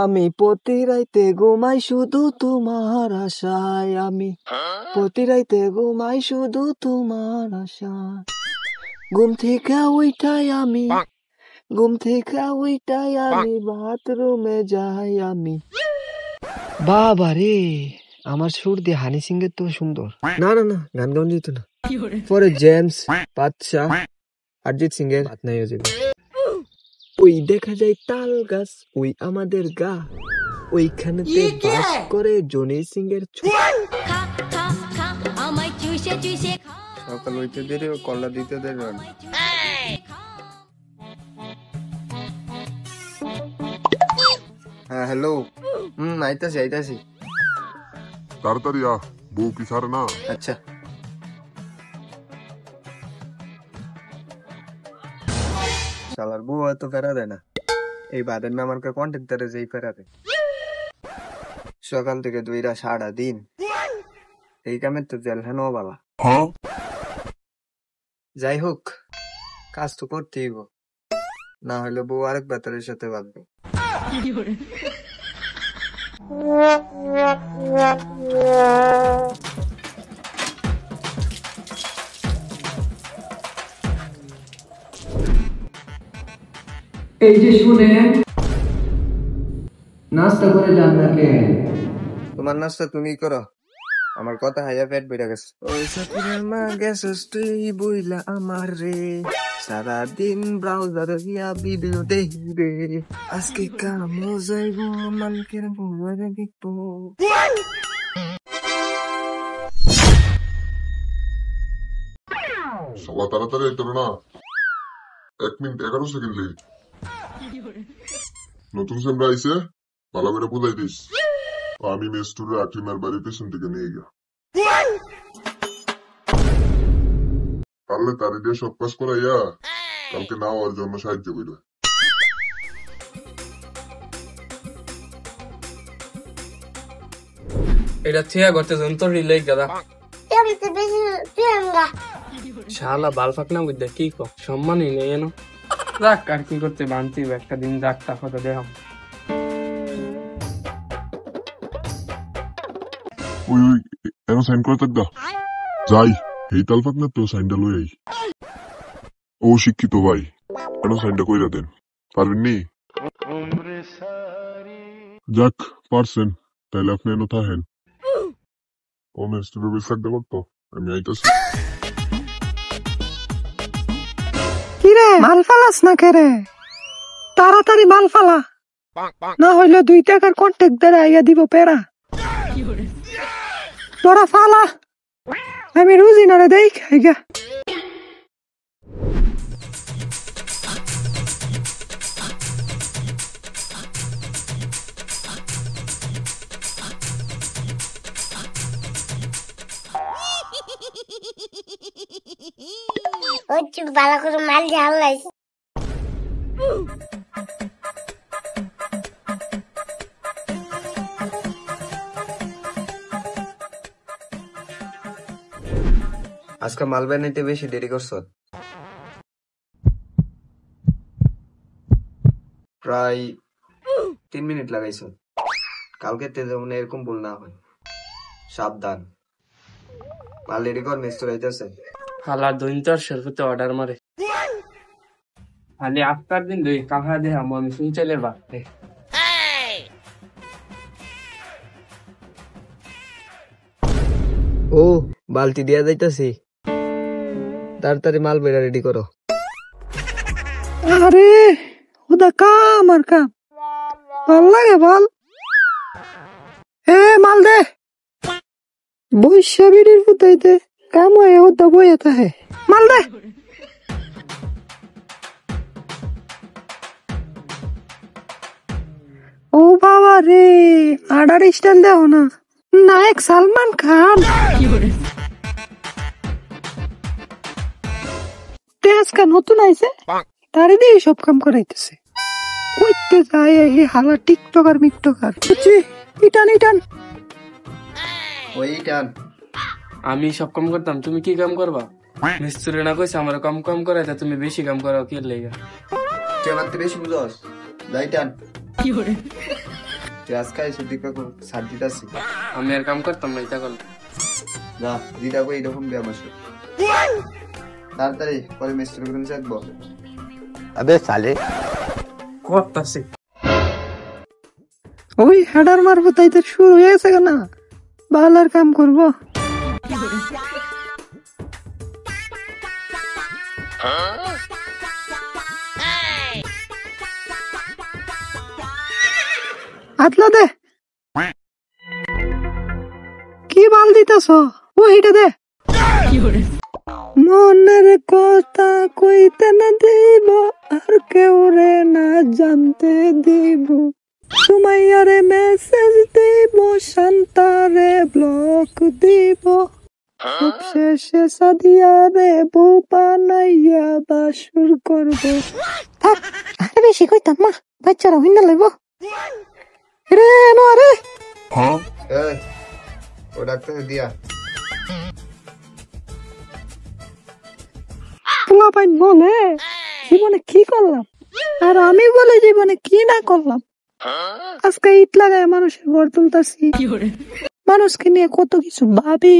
আমি প্রতি রাইতে ঘুমাই শুধু তোমার আশায়, আমি প্রতি রাইতে ঘুমাই শুধু তোমার আশায়। ঘুম থেকে উইঠাই আমি বাথরুমে যাই আমি। বাবা রে, আমার সুর দিয়ে হানি সিং এর তো সুন্দর। না না না, গান গান যেত না। পরে জেমস বাদশাহ অরিজিৎ সিং এর বাত নাই হয়ে যাবে। ওই দেখা যায় তাল গাছ, ওই আমাদের গা, ওইখানেতে বাস করে জনি সিং এর। সকাল হইতে দেরি ও কলা দিতে দেরি। হ্যাঁ হ্যালো, আইতাছি। তাড়াতাড়ি আ, বউ কি ছাড়ে না। আচ্ছা। শালার বউ এত ফেরা দেয় না, এই বাদের না আমার কন্ট্যাক্ট ধরে যেই ফেরা দেয়। সকাল থেকে দুইটা সারা দিন এই কামের তো জেল হেন বাবা। যাই হোক, কাজ তো করতেই গো, না হলে বউ আরেক বেতারের সাথে বাঁধবে। এই যে শুনেন, নাস্তা করে যান না কেন? তোমার নাস্তা তুমি করো, আমার কথা হাইয়া পেট বেড়ে গেছে। ওই সাকিরের মা গেছস তুই বইলা আমার রে, সারাদিন ব্রাউজার গিয়া ভিডিও দেখি রে, আজকে কামো যাইব মালিকের বউরে দেখবো। সবাই তাড়াতাড়ি আইতো না, 1 মিনিট 11 সেকেন্ড লেট। নতুন সেমরা আইছে, ভালো করে বুঝাই দিস। আমি মেস্টুরে আকিমার বাড়ির পেছন থেকে নিয়ে গিয়া পারলে তারি দিয়ে সব কাজ করাইয়া কালকে না হওয়ার জন্য সাহায্য করবে। এটা থিয়া করতে যন্তর রিলেই গাদা শালা বাল ফাকনা বুঝতে কি কো সম্মানই নেই এনো। যাক আর কি করতে বানতি একটা দিন যাক তা কথা দেখাম। ওই এনো সাইন করে থাক দা যাই, এই তাল ফাকনা তো সাইনটা লই আই। ও শিক্ষিত ভাই, এনো সাইনটা কইরা দেন, পারবেন নি? যাক পারছেন, তাইলে আপনি এনো থাকেন। ও মেস্টুরে বিশ্বাস দেব তো, আমি আইতাছি। কিরে মাল ফালাস না কেরে? তাড়াতাড়ি মাল ফালা, না হইলে 2 টাকার কন্ট্যাক্ট ধরে আইয়া দিব পেরা। তোরা ফালা, আমি রুজিনারে দেই খাইগা। ভালো করে মাল ঝাল আজকে মাল বানাইতে বেশি দেরি করছ, প্রায় 3 মিনিট লাগাইছ। কালকে যেমন এরকম ভুল না হয়, সাবধান। মাল রেডি কর, মিস্ত্রি আইতাছে। হালা দইন্তর শরফতে অর্ডার মারে খালি আফটার দিন দুই কাহা দে আমি শুন চলে বাড়তে। ও বালতি দিয়া যাইতাছি, তাড়াতাড়ি মাল বেড়া রেডি করো। আরে ওদা কাম আর কাম ভাল লাগে বল। এ মাল দে, বৈশা বিড়ির ফুটাইতে কাম হয় ওদা বইয়া থাকে, মাল দে। ও বাবা রে, আডার স্টাইল দেও না, নায়ক সালমান খান। আজকে নতুন আইছে, তারে দিয়ে সব কাম করাইতেছে। কইতে যায় এই হালা টিকটকার মিকটকার। বুঝছি, ইটান ইটান ওই ইটান। আমি সব কাম করতাম, তুমি কি কাম করবা? মিস্ত্রি না কইছে আমার কম কম করে তা তুমি বেশি কাম করো কি লেগা তুই আমার বেশি বুঝস যাই টান তুই আজকে এসে দিকে সার দিতাছি আমি আর কাম করতাম না এটা করলে না দিদা কই এরকম বে আমার সাথে তাড়াতাড়ি পরে মিস্ত্রি করে যাবো अबे साले করতাছি ওই হেডার মারবো তাই তো শুরু হয়ে গেছে না বালার কাম করবো আতলা দে কি বাল দিতেছ ও হিটা দে মনের কথা কইতে না দিব আর কেউ রে না জানতে দিব সুমাইয়ারে মেসেজ দিব শান্তারে ব্লক দিব সবশেষে সাদিয়ারে বউ বানাইয়া বাসুর করব থাক আরে বেশি কইতাম মা বাচ্চারা হইনা লইব রে নো আরে এই ও ডাক্তার দিয়া পোলা পাইন বলে জীবনে কি করলাম আর আমি বলে জীবনে কি না করলাম আজকে ইট লাগায় মানুষের ঘর তুলতাছি মানুষকে নিয়ে কত কিছু ভাবি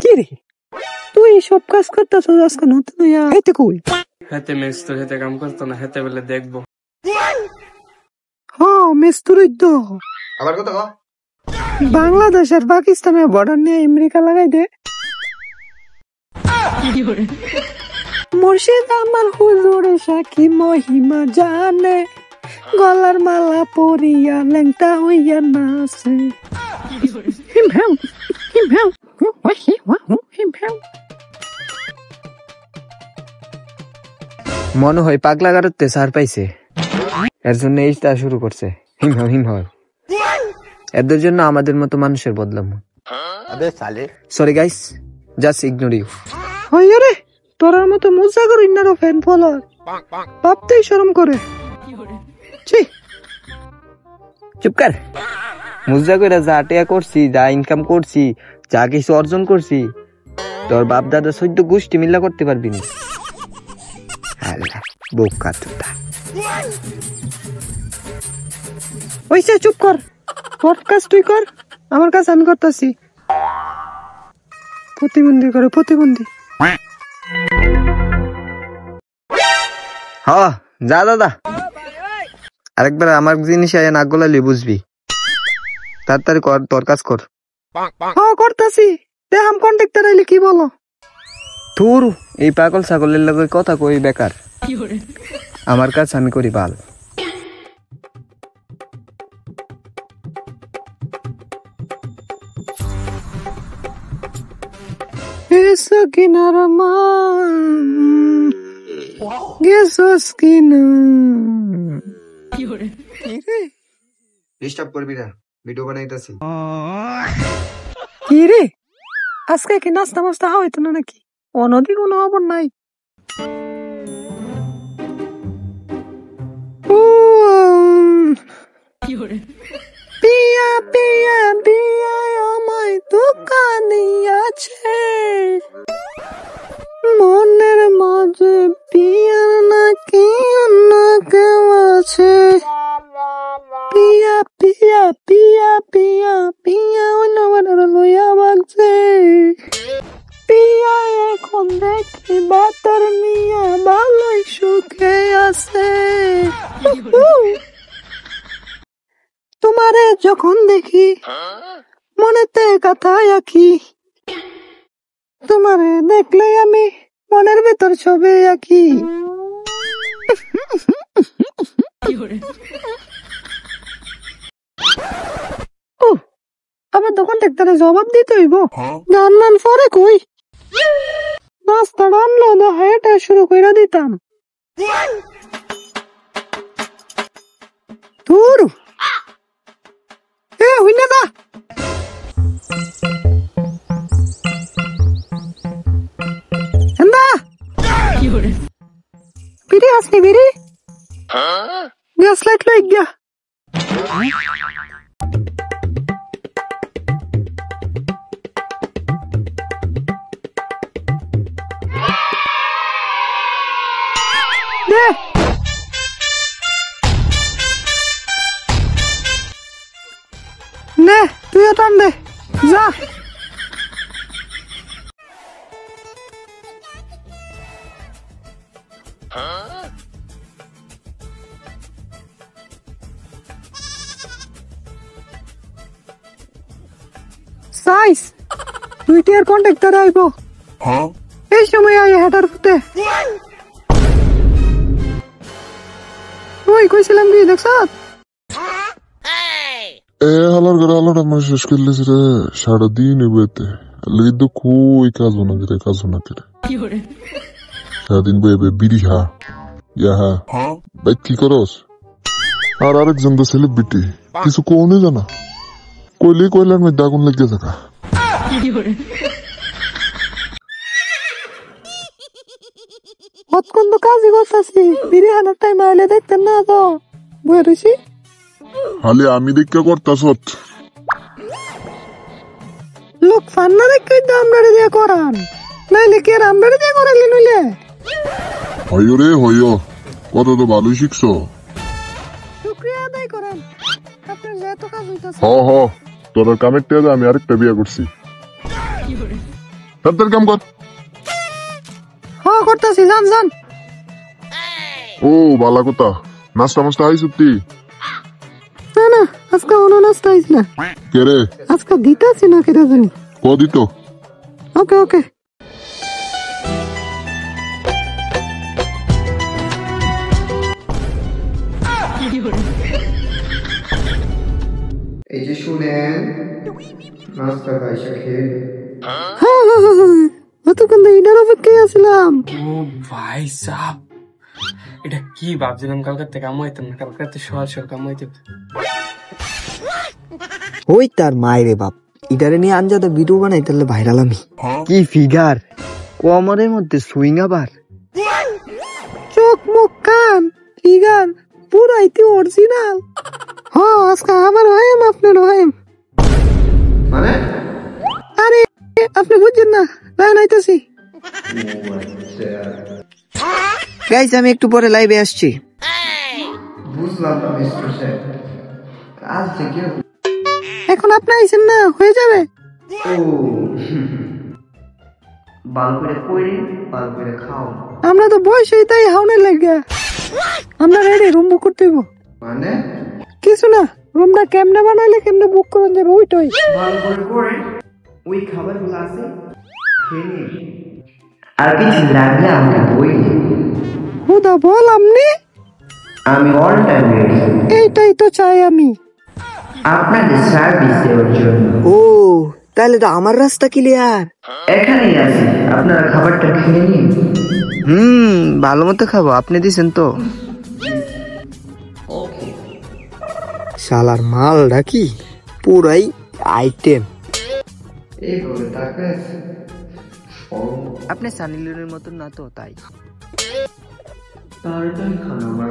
কি রে তুই সব কাজ করতেছ আজকে নতুন হেতে কই হেতে মিস্ত্রি হেতে কাম করতো না হেতে বলে দেখবো হ্যাঁ মিস্ত্রি তো আবার কথা কও বাংলাদেশ আর পাকিস্তানের বর্ডার নিয়ে আমেরিকা লাগাই দে মুর্শিদ আমার হুজুরে সাকি মহিমা জানে গলার মালা পরিয়া লেংটা হইয়া নাচে হিম হেম হিম হেম হিম হেম মনে হয় পাগলা গারতে সার পাইছে এর জন্য এই তা শুরু করছে হিম এদের জন্য আমাদের মতো মানুষের বদলাম अबे साले sorry guys just ignore you হইয়া রে তোরার মতো মুজা করে ইন্নারও ফ্যান ফলোয়ার ভাবতেই শরম করে ছি চুপ কর মুজা কইরা যা টিয়া করছি যা ইনকাম করছি যা কিছু অর্জন করছি তোর বাপ দাদা সদ্য গোষ্ঠী মিল্লা করতে পারবি না আল্লাহ বোকা চোদা ওইসে চুপ কর পডকাস্ট তুই কর আমার কাছে আমি করতেছি প্রতিবন্ধী করে প্রতিবন্ধী হ্যাঁ যা দাদা আরেকবার আমার জিনিস আয় নাক গলালি বুঝবি তাড়াতাড়ি কর তোর কাজ কর হ্যাঁ করতেছি দেখাম কন্ট্রাক্টর আইলে কি বলো তোর এই পাগল ছাগলের লগে কথা কই বেকার আমার কাজ আমি করি বাল এসো কিনার মান গেছস কিনা ডিস্টার্ব করবি না ভিডিও বানাইতাছি কি রে আজকে কি নাস্তা মাস্তা হইতো না নাকি অনদি কোনো খবর নাই পিয়া পিয়া পিয়া আমায় দোকানিয়াছে মনের মাঝে পিয়া নাকি অন্য কেউ আছে পিয়া পিয়া পিয়া পিয়া পিয়া অন্য বানার লইয়া বাগছে পিয়া এখন দেখি বাতার মিয়া ভালোই সুখে আছে তোমারে যখন দেখি মনেতে কথা আঁকি তোমারে দেখলে আমি মনের ভেতর ছবি আঁকি আবার দোকান থেকে জবাব দিতে হইব গান মান পরে কই নাস্তাটা আনলো না হাইটা শুরু করে দিতাম তোর এ হইনা দা বিড়ি আসনি বিড়ি গ্যাস লাইট লই গিয়া দিয়ে টান দে যা। সাইজ দুইটি আর কন্ট্যাক্টর আইবো এই সময় আই হেটার ফুটে। ওই কইছিলাম কি দেখছ? হালার করে আলোটা আমার শেষ করলেছে রে, সারাদিন বইতে কিন্তু কই কাজ না করে সারাদিন বয়ে বিড়ি হা ইয়া হা ভাই কি করস? আর আরেকজন তো সেলিব্রিটি কিছু কোনে জানা কইলার মধ্যে আগুন লেগে থাকা। কতক্ষণ তো কাজই করতেছি, বিড়ি হানার টাইম আইলে দেখতেন না তো বয়ে রয়েছি। হালে আমি দেখা করতাস লোক ফান্না দেখে আমরা দিয়ে করান, নাইলে কে আমরা দিয়ে করাইলে নইলে হইও রে হইও, কত তো ভালোই শিখছো। শুক্রিয়া আদায় করেন, আপনার যেহেতু কাজ হইতাছে। হ তোর কামের টেজে আমি আরেকটা বিয়ে করছি, তার কাম কর। হ্যাঁ করতেছি, যান। ও বালা কথা, নাস্তা মাস্তা হাই সত্যি? না আজকে অন্য নাস্তা হইস না। কে রে? আজকে দিতাছি না কেটা জানি। ক দিত? ওকে এই যে শুনেন, নাস্তা খাইসা খেয়ে অতক্ষণ তো ইডার অপেক্ষায় আসলাম। ও ভাই সাহ, এটা কি ভাবছিলাম, কালকাতে কামাইতাম না, কালকাতে সরাসরি কামাইতাম। ওই তার মায়েরে বাপ, ইডারে নিয়ে আনজাদা ভিডিও বানাই তাহলে ভাইরাল আমি। কি ফিগার, কোমরের মধ্যে সুইং, আবার চোখ মুখ কান ফিগার পুরাইতে অরিজিনাল। হ্যাঁ আজকে আমার ভাইম আপনার ভাইম মানে আরে আপনি বুঝছেন না, লাইন আইতাছি। গাইস আমি একটু পরে লাইভে আসছি। বুঝলাম না মিস্টার সাহেব, কাজ থেকে এখন আপনি আইছেন না, হয়ে যাবে। ও ভালো করে করি, ভালো করে খাও। আমরা তো বয়সই তাই হাওনের লাগে, আমরা রেডি রুম বুক করতে হইব। মানে কিছু না, রুমটা কেমনে বানাইলে কেমনে বুক করেন যাবে ওইটাই। ভালো করে ওই খাবারগুলো আছে খেয়ে নিন, আর কিছু লাগলে আমাকে বইলে। হুদা বল আপনি, আমি অল টাইম রেডি, এইটাই তো চাই আমি আপনাদের সার্ভিস দেওয়ার জন্য। ও তাহলে তো আমার রাস্তা ক্লিয়ার। এখানেই আছি, আপনারা খাবারটা খেয়ে নিন। ভালো মতো খাবো, আপনি দিছেন তো। শালার মালটা কি পুরাই আইটেম। এইভাবে তাকাস, আপনি সানি লিওনের মতন না তো, তাই তাড়াতাড়ি খান, আমার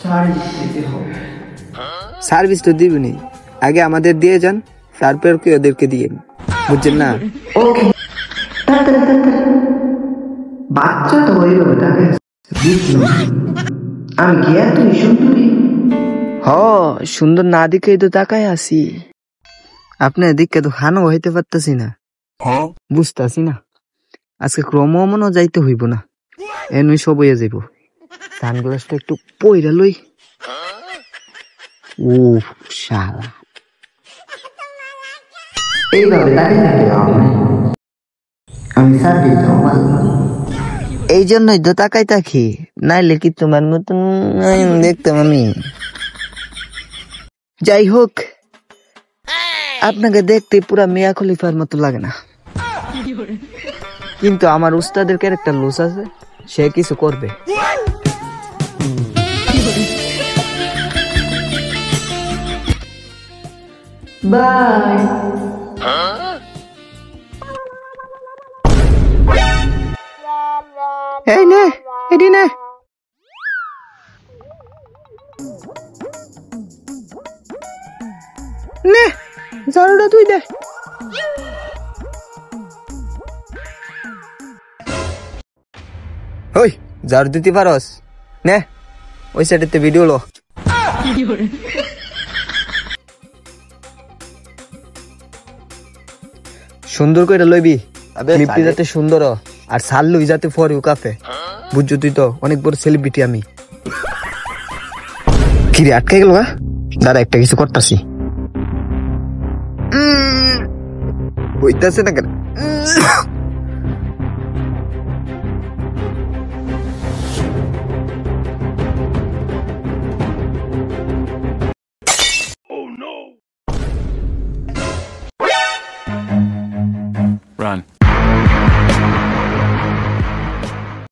সার্ভিস দিতে হবে। সার্ভিস তো দিবনি, আগে আমাদের দিয়ে যান, তারপর কি ওদেরকে দিয়ে, বুঝছেন না? ওকে বাচ্চা তো ওইভাবে তাকাস, আমি কি এত সুন্দরী? হ সুন্দর না দিকেই তো তাকায় আছি, আপনার দিকে তো খানো হইতে পারতাছি না, বুঝতাছি না। আজকে ক্রমও যাইতে হইব না, এনই সব হইয়া যাইব। সানগ্লাসটা একটু পইরা লই। ও শালা, এইভাবে তাকিয়ে থাকলে হবে না। আমি সার্ভিস দেবো। এই জন্যই তো তাকাই থাকি, নাইলে কি তোমার মতন দেখতাম আমি। যাই হোক, আপনাকে দেখতে পুরা মিয়া খলিফার মতো লাগে না, কিন্তু আমার উস্তাদের ক্যারেক্টার লুজ আছে, সে কিছু করবে। বাই। এই নে এডি নে, নে ঝাড়ুটা তুই দে। ওই ঝাড়ু দিতে পারস? নে ওই সাইডেতে ভিডিও লো। সুন্দর করে লইবি, अबे ক্লিপটি साले যাতে সুন্দর হ, আর সার লই যাতে ফর ইউ কাফে। বুঝছো তুই তো অনেক বড় সেলিব্রিটি আমি। কিরে আটকে গেল গা? দাঁড়া একটা কিছু করতাছি। হইতাছে না কেন?